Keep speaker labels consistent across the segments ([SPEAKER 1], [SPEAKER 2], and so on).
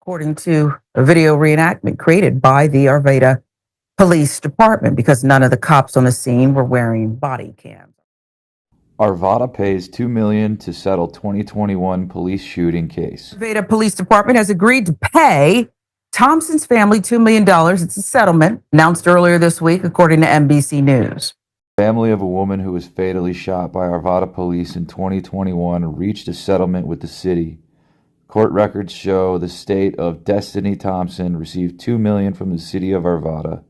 [SPEAKER 1] according to a video reenactment created by the Arvada Police Department, because none of the cops on the scene were wearing body cams.
[SPEAKER 2] Arvada pays $2 million to settle 2021 police shooting case.
[SPEAKER 1] Arvada Police Department has agreed to pay Thompson's family $2 million. It's a settlement announced earlier this week, according to NBC News.
[SPEAKER 2] Family of a woman who was fatally shot by Arvada police in 2021 reached a settlement with the city. Court records show the state of Destiny Thompson received $2 million from the city of Arvada.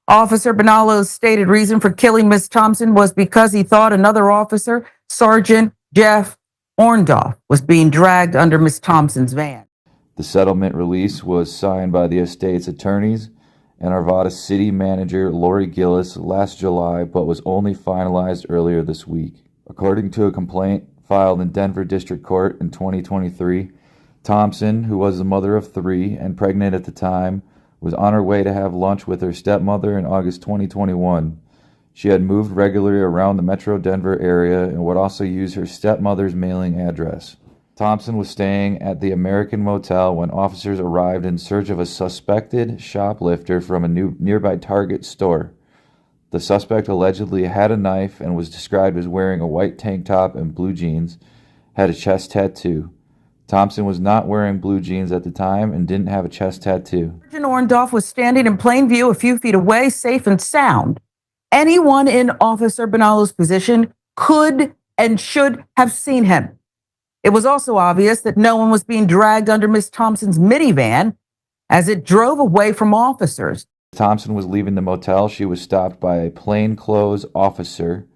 [SPEAKER 1] Officer Benallo's stated reason for killing Miss Thompson was because he thought another officer, Sergeant Jeff Orndorff, was being dragged under Miss Thompson's van.
[SPEAKER 2] The settlement release was signed by the estate's attorneys and Arvada city manager Lori Gillis last July, but was only finalized earlier this week. According to a complaint filed in Denver District Court in 2023, Thompson, who was the mother of 3 and pregnant at the time, was on her way to have lunch with her stepmother in August 2021. She had moved regularly around the metro Denver area and would also use her stepmother's mailing address. Thompson was staying at the American Motel when officers arrived in search of a suspected shoplifter from a nearby Target store. The suspect allegedly had a knife and was described as wearing a white tank top and blue jeans, had a chest tattoo. Thompson was not wearing blue jeans at the time and didn't have a chest tattoo.
[SPEAKER 1] Sergeant Orndorff was standing in plain view a few feet away, safe and sound. Anyone in Officer Benallo's position could and should have seen him. It was also obvious that no one was being dragged under Miss Thompson's minivan as it drove away from officers.
[SPEAKER 2] Thompson was leaving the motel. She was stopped by a plainclothes officer.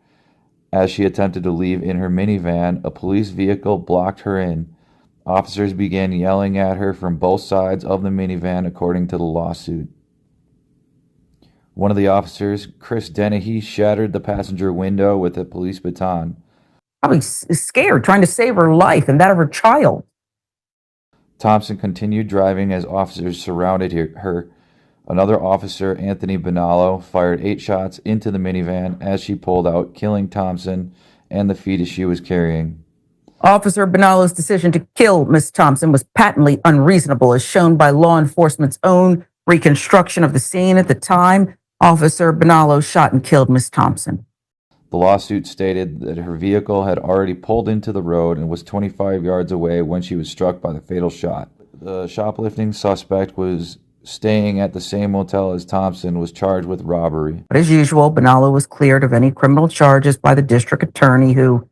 [SPEAKER 2] As she attempted to leave in her minivan, a police vehicle blocked her in. Officers began yelling at her from both sides of the minivan, according to the lawsuit. One of the officers, Chris Dennehy, shattered the passenger window with a police baton.
[SPEAKER 1] Probably scared, trying to save her life and that of her child.
[SPEAKER 2] Thompson continued driving as officers surrounded her. Another officer, Anthony Benallo, fired 8 shots into the minivan as she pulled out, killing Thompson and the fetus she was carrying.
[SPEAKER 1] Officer Benallo's decision to kill Miss Thompson was patently unreasonable, as shown by law enforcement's own reconstruction of the scene at the time Officer Benallo shot and killed Miss Thompson.
[SPEAKER 2] The lawsuit stated that her vehicle had already pulled into the road and was 25 yards away when she was struck by the fatal shot. The shoplifting suspect was staying at the same motel as Thompson, was charged with robbery.
[SPEAKER 1] But as usual, Benallo was cleared of any criminal charges by the district attorney, who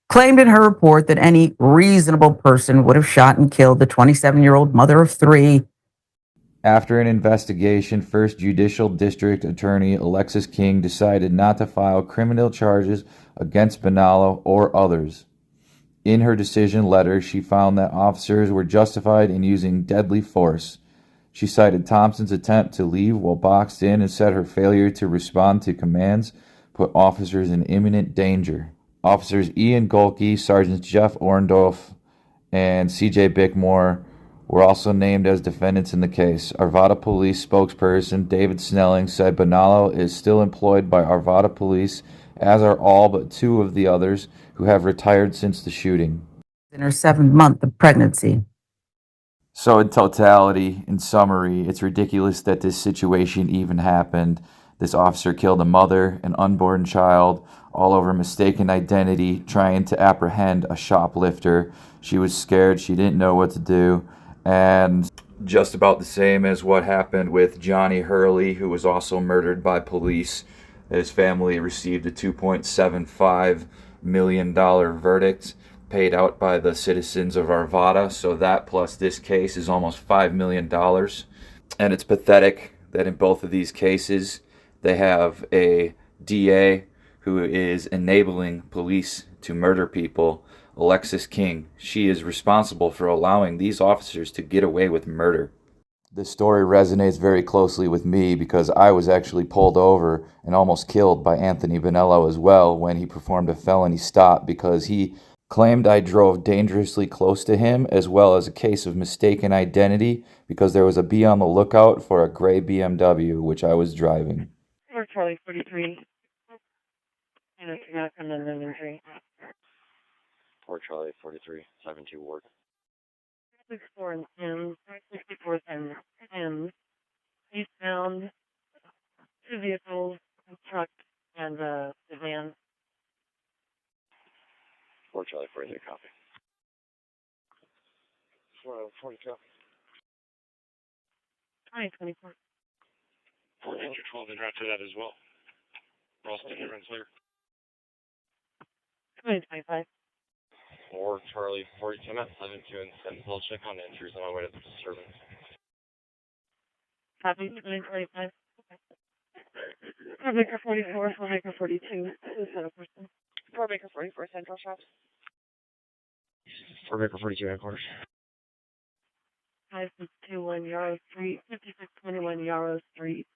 [SPEAKER 1] claimed in her report that any reasonable person would have shot and killed the 27-year-old mother of 3.
[SPEAKER 2] After an investigation, First Judicial District Attorney Alexis King decided not to file criminal charges against Benallo or others. In her decision letter, she found that officers were justified in using deadly force. She cited Thompson's attempt to leave while boxed in and said her failure to respond to commands put officers in imminent danger. Officers Ian Golke, Sergeants Jeff Orndorff, and C.J. Bickmore were also named as defendants in the case. Arvada Police spokesperson David Snelling said Benallo is still employed by Arvada Police, as are all but 2 of the others who have retired since the shooting.
[SPEAKER 1] In her 7th month of pregnancy.
[SPEAKER 2] So in totality, in summary, it's ridiculous that this situation even happened. This officer killed a mother, an unborn child, all over mistaken identity, trying to apprehend a shoplifter. She was scared. She didn't know what to do. And just about the same as what happened with Johnny Hurley, who was also murdered by police. His family received a $2.75 million verdict paid out by the citizens of Arvada. So that plus this case is almost $5 million. And it's pathetic that in both of these cases, they have a DA who is enabling police to murder people. Alexis King, she is responsible for allowing these officers to get away with murder. This story resonates very closely with me because I was actually pulled over and almost killed by Anthony Benallo as well when he performed a felony stop because he claimed I drove dangerously close to him, as well as a case of mistaken identity because there was a be on the lookout for a gray BMW which I was driving.
[SPEAKER 3] Charlie 43. And it's not on the inventory.
[SPEAKER 4] Port Charlie 43, 72 Ward.
[SPEAKER 3] 64 and 10, 64 and 10. He's found 2 vehicles, a truck, and a van.
[SPEAKER 4] 4 Charlie 43 copy. 40 copy.
[SPEAKER 3] 2024.
[SPEAKER 4] 412 and after that as well. We're all sticking runs later.
[SPEAKER 3] 2025.
[SPEAKER 4] 4 Charlie 42. I'm at 72 and 7. I'll check on entries on my way to the disturbance.
[SPEAKER 3] Copy. 2025. 4 Baker 44, 4 Baker 42. Who's that a person?
[SPEAKER 5] 4 Baker 44 Central Shops.
[SPEAKER 4] 4 Baker 42 headquarters.
[SPEAKER 3] 5621 Yarrow Street, 5621 Yarrow Street.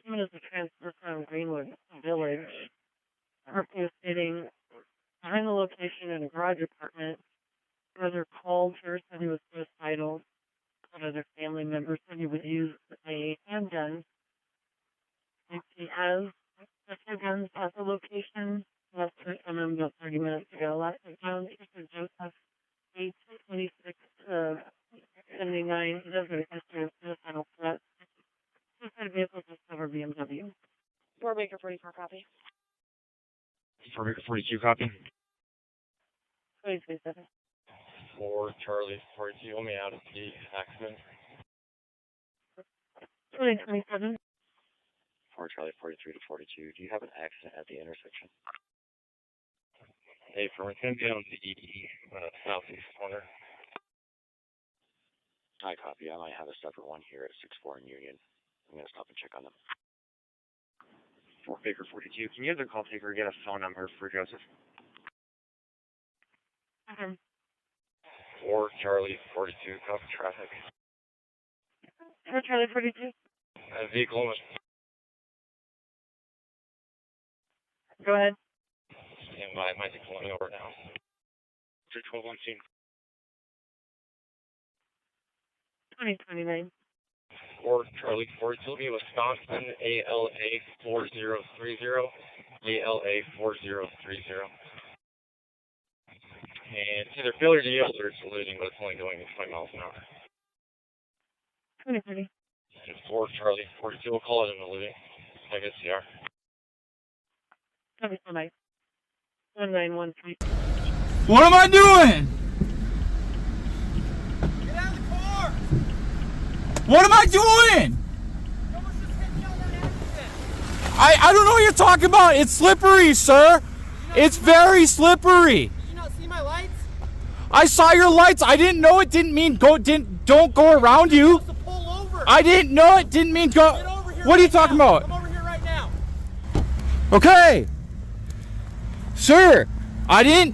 [SPEAKER 3] Even as a transfer from Greenwood Village. Parking stating behind the location in a garage apartment. Brother called her, said he was suicidal. Another family member said he would use a handgun. And he has a few guns at the location. Last heard from him about 30 minutes ago. Last heard found Mr. Joseph 826 79. He does have a history of suicidal threats. Suicide vehicle just cover BMW.
[SPEAKER 5] 4 Baker 44 copy.
[SPEAKER 4] 4 Baker 42 copy.
[SPEAKER 3] 2027.
[SPEAKER 4] 4 Charlie 42. Let me out of the accident.
[SPEAKER 3] 2027.
[SPEAKER 4] 4 Charlie 43 to 42. Do you have an accident at the intersection? Hey, for it's going to be on the southeast corner. I copy. I might have a separate one here at 64 in Union. I'm going to stop and check on them. 4 Baker 42. Can you have the call taker get a phone number for Joseph?
[SPEAKER 3] Okay.
[SPEAKER 4] 4 Charlie 42. Copy traffic.
[SPEAKER 3] 4 Charlie 42.
[SPEAKER 4] A vehicle was
[SPEAKER 3] Go ahead.
[SPEAKER 4] stand by. Might be pulling over now. 312 on scene.
[SPEAKER 3] 2029.
[SPEAKER 4] 4 Charlie 42. Wisconsin ALA 4030. ALA 4030. And it's either failure to yield or it's eluding, but it's only going 20 miles an hour.
[SPEAKER 3] 2030.
[SPEAKER 4] And 4 Charlie 42. We'll call it an eluding. I guess you are.
[SPEAKER 3] Copy for Mike. 1913.
[SPEAKER 6] What am I doing?
[SPEAKER 7] Get out of the car!
[SPEAKER 6] What am I doing?
[SPEAKER 7] Someone just hit me on that accident.
[SPEAKER 6] I don't know what you're talking about. It's slippery, sir. It's very slippery.
[SPEAKER 7] Did you not see my lights?
[SPEAKER 6] I saw your lights. I didn't know it didn't mean don't go around you.
[SPEAKER 7] You're supposed to pull over.
[SPEAKER 6] I didn't know it didn't mean go.
[SPEAKER 7] Get over here
[SPEAKER 6] What are you
[SPEAKER 7] right
[SPEAKER 6] talking
[SPEAKER 7] now.
[SPEAKER 6] about?
[SPEAKER 7] Come over here right now.
[SPEAKER 6] Okay. Sir, I don't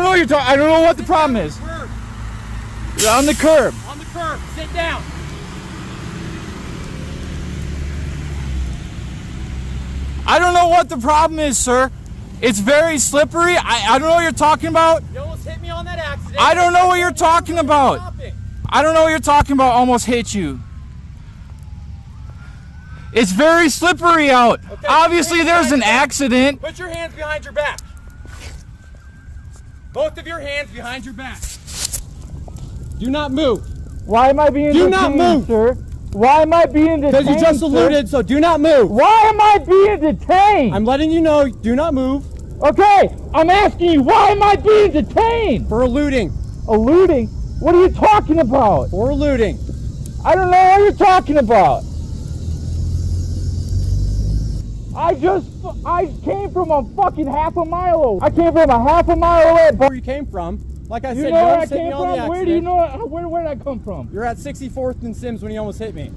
[SPEAKER 6] know what you're talking. I don't know what the problem is.
[SPEAKER 7] Curb.
[SPEAKER 6] You're on the curb.
[SPEAKER 7] On the curb. Sit down.
[SPEAKER 6] I don't know what the problem is, sir. It's very slippery. I don't know what you're talking about.
[SPEAKER 7] You almost hit me on that accident.
[SPEAKER 6] I don't know what you're talking about.
[SPEAKER 7] Stopping.
[SPEAKER 6] I don't know what you're talking about. Almost hit you. It's very slippery out.
[SPEAKER 7] Okay,
[SPEAKER 6] Obviously,
[SPEAKER 7] put your
[SPEAKER 6] there's
[SPEAKER 7] hands
[SPEAKER 6] an
[SPEAKER 7] behind-
[SPEAKER 6] accident.
[SPEAKER 7] Put your hands behind your back. Both of your hands behind your back. Do not move.
[SPEAKER 6] Why am I being
[SPEAKER 7] Do not
[SPEAKER 6] detained,
[SPEAKER 7] move.
[SPEAKER 6] sir? Why am I being detained,
[SPEAKER 7] Because you just
[SPEAKER 6] sir?
[SPEAKER 7] alluded, so do not move.
[SPEAKER 6] Why am I being detained?
[SPEAKER 7] I'm letting you know, do not move
[SPEAKER 6] Okay, I'm asking you, why am I being detained?
[SPEAKER 7] for eluding.
[SPEAKER 6] Eluding? What are you talking about?
[SPEAKER 7] For eluding.
[SPEAKER 6] I don't know what you're talking about. I came from a fucking half a mile away. I came from a half a mile away. But
[SPEAKER 7] Where you came from. Like I
[SPEAKER 6] you
[SPEAKER 7] said,
[SPEAKER 6] know
[SPEAKER 7] you
[SPEAKER 6] where I
[SPEAKER 7] almost hit
[SPEAKER 6] came
[SPEAKER 7] me on the
[SPEAKER 6] from?
[SPEAKER 7] accident.
[SPEAKER 6] Where do you know? Where did I come from?
[SPEAKER 7] You're at 64th and Sims when you almost hit me.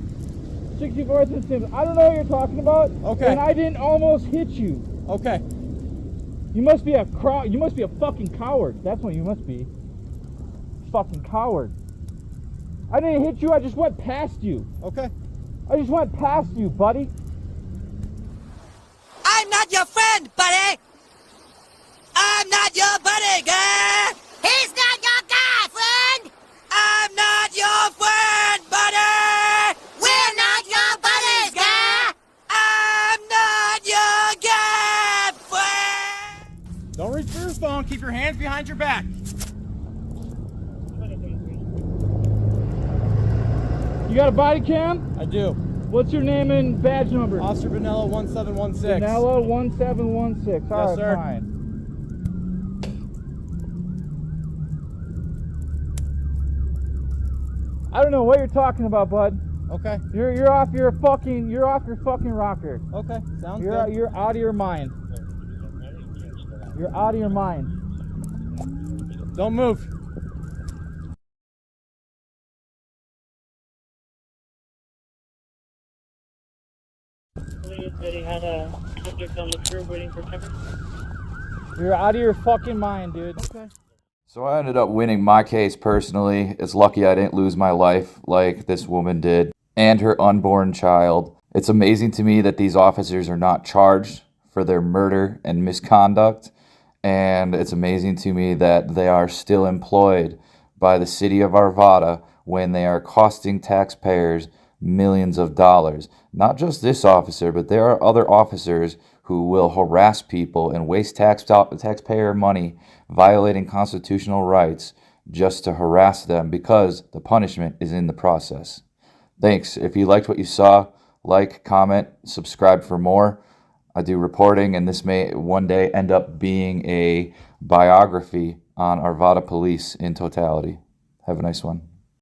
[SPEAKER 6] 64th and Sims. I don't know what you're talking about.
[SPEAKER 7] Okay.
[SPEAKER 6] And I didn't almost hit you.
[SPEAKER 7] Okay.
[SPEAKER 6] You must be You must be a fucking coward. That's what you must be. Fucking coward. I didn't hit you. I just went past you.
[SPEAKER 7] Okay.
[SPEAKER 6] I just went past you, buddy.
[SPEAKER 8] I'm not your friend, buddy! I'm not your buddy, guy! He's not your guy, friend! I'm not your friend, buddy! We're not your buddies, guy! I'm not your guy, friend!
[SPEAKER 7] Don't reach for your phone. Keep your hands behind your back.
[SPEAKER 3] 2023.
[SPEAKER 6] got a body cam?
[SPEAKER 9] I do.
[SPEAKER 6] What's your name and badge number?
[SPEAKER 9] Officer Benallo 1716.
[SPEAKER 6] Benallo 1716. All right,
[SPEAKER 9] sir.
[SPEAKER 6] fine. I don't know what you're talking about, bud.
[SPEAKER 9] Okay.
[SPEAKER 6] You're off your fucking rocker.
[SPEAKER 9] Okay. Sounds good.
[SPEAKER 6] You're out of your mind. You're out of your mind.
[SPEAKER 9] Don't move.
[SPEAKER 3] Police said he had a subject on the curb waiting for cover.
[SPEAKER 6] You're out of your fucking mind, dude.
[SPEAKER 9] Okay.
[SPEAKER 2] So I ended up winning my case personally. It's lucky I didn't lose my life like this woman did, and her unborn child. It's amazing to me that these officers are not charged for their murder and misconduct, and it's amazing to me that they are still employed by the city of Arvada when they are costing taxpayers millions of dollars. Not just this officer, but there are other officers who will harass people and waste taxpayer money, violating constitutional rights just to harass them because the punishment is in the process. Thanks. If you liked what you saw, like, comment, subscribe for more. I do reporting, and this may one day end up being a biography on Arvada Police in totality. Have a nice one.